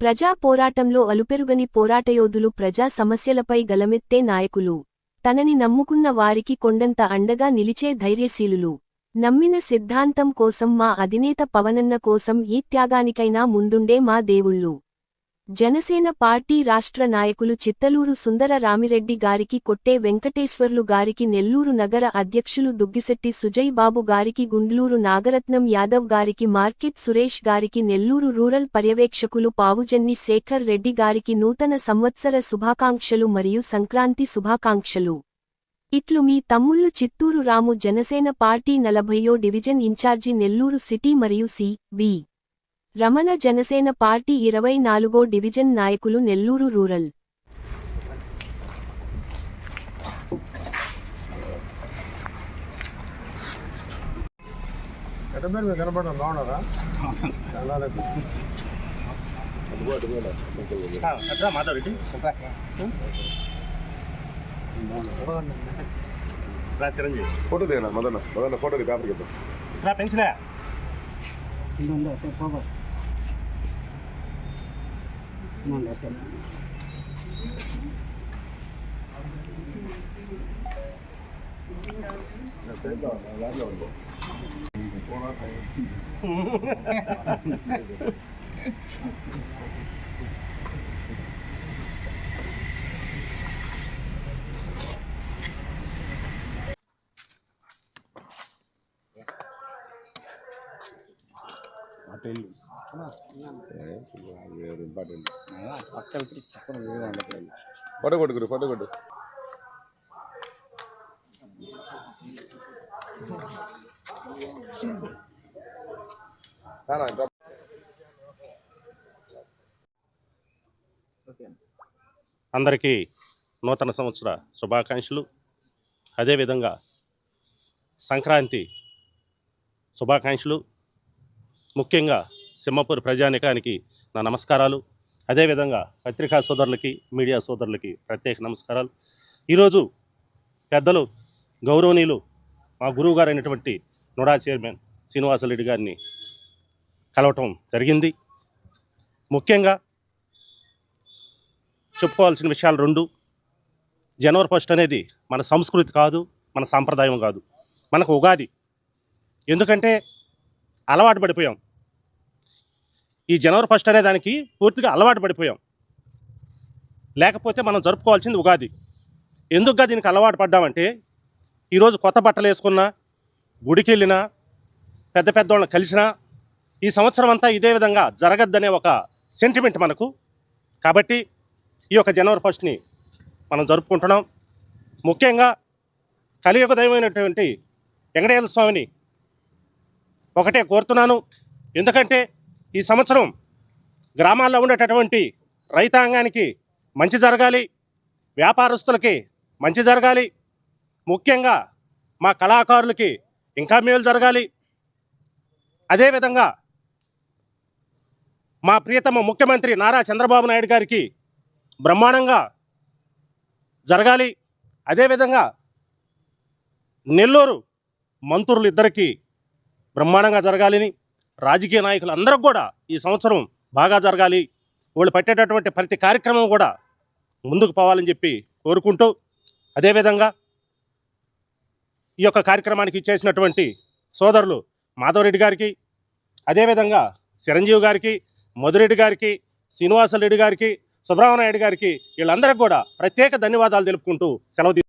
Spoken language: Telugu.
ప్రజా పోరాటంలో అలుపెరుగని పోరాటయోధులు, ప్రజా సమస్యలపై గలమెత్తే నాయకులు, తనని నమ్ముకున్న వారికి కొండంత అండగా నిలిచే ధైర్యశీలులు, నమ్మిన సిద్ధాంతం కోసం మా అధినేత పవనన్న కోసం ఈ త్యాగానికైనా ముందుండే మా దేవుళ్ళు. జనసేన పార్టీ రాష్ట్ర నాయకులు చిత్తలూరు సుందర రామిరెడ్డి గారికి, కొట్టే వెంకటేశ్వర్లు గారికి, నెల్లూరు నగర అధ్యక్షులు దుగ్గిశెట్టి సుజయ్ బాబు గారికి, గుండ్లూరు నాగరత్నం యాదవ్ గారికి, మార్కెట్ సురేష్ గారికి, నెల్లూరు రూరల్ పర్యవేక్షకులు పావుజన్ని శేఖర్ రెడ్డి గారికి నూతన సంవత్సర శుభాకాంక్షలు మరియు సంక్రాంతి శుభాకాంక్షలు. ఇట్లు మీ తమ్ముళ్ళు చిత్తూరు రాము, జనసేన పార్టీ 40వ డివిజన్ ఇన్ఛార్జి, నెల్లూరు సిటీ మరియు సి.వి. రమణ, జనసేన పార్టీ 24వ డివిజన్ నాయకులు, నెల్లూరు రూరల్. ఫోటో దిగనా మొదల ఫోటో పేపర్ ఇద్దాం పెన్సిలే ఫోటో కొట్టుకురు ఫోటో కొట్టు అందరికీ నూతన సంవత్సర శుభాకాంక్షలు. అదేవిధంగా సంక్రాంతి శుభాకాంక్షలు. ముఖ్యంగా సింహపూర్ ప్రజానికానికి నా నమస్కారాలు. అదేవిధంగా పత్రికా సోదరులకి, మీడియా సోదరులకి ప్రత్యేక నమస్కారాలు. ఈరోజు పెద్దలు గౌరవనీయులు మా గురువు గారు అయినటువంటి నుడా చైర్మన్ శ్రీనివాసరెడ్డి గారిని కలవటం జరిగింది. ముఖ్యంగా చెప్పుకోవాల్సిన విషయాలు రెండు. జనవరి 1 అనేది మన సంస్కృతి కాదు, మన సాంప్రదాయం కాదు, మనకు ఉగాది. ఎందుకంటే అలవాటు పడిపోయాం. ఈ జనవరి 1 అనే దానికి పూర్తిగా అలవాటు పడిపోయాం. లేకపోతే మనం జరుపుకోవాల్సింది ఉగాది. ఎందుకుగా దీనికి అలవాటు పడ్డామంటే, ఈరోజు కొత్త బట్టలు వేసుకున్నా, గుడికి వెళ్ళినా, పెద్ద పెద్దవాళ్ళని కలిసినా, ఈ సంవత్సరం అంతా ఇదే విధంగా జరగద్దనే ఒక సెంటిమెంట్ మనకు. కాబట్టి ఈ యొక్క జనవరి 1ని మనం జరుపుకుంటున్నాం. ముఖ్యంగా కలియుగ దైవమైనటువంటి వెంకటేశ్వర స్వామిని ఒకటే కోరుతున్నాను. ఎందుకంటే ఈ సంవత్సరం గ్రామాల్లో ఉండేటటువంటి రైతాంగానికి మంచి జరగాలి, వ్యాపారస్తులకి మంచి జరగాలి, ముఖ్యంగా మా కళాకారులకి ఇంకా మేలు జరగాలి. అదేవిధంగా మా ప్రియతమ ముఖ్యమంత్రి నారా చంద్రబాబు నాయుడు గారికి బ్రహ్మాండంగా జరగాలి. అదేవిధంగా నెల్లూరు మంత్రులు ఇద్దరికీ బ్రహ్మాండంగా జరగాలని, రాజకీయ నాయకులు అందరికి కూడా ఈ సంవత్సరం బాగా జరగాలి, వాళ్ళు పెట్టేటటువంటి ప్రతి కార్యక్రమం కూడా ముందుకు పోవాలని చెప్పి కోరుకుంటూ, అదేవిధంగా ఈ యొక్క కార్యక్రమానికి ఇచ్చేసినటువంటి సోదరులు మాధవరెడ్డి గారికి, అదేవిధంగా చిరంజీవి గారికి, మధురెడ్డి గారికి, శ్రీనివాసరెడ్డి గారికి, సుబ్రహ్మణ్య నాయుడు గారికి, వీళ్ళందరికీ కూడా ప్రత్యేక ధన్యవాదాలు తెలుపుకుంటూ సెలవు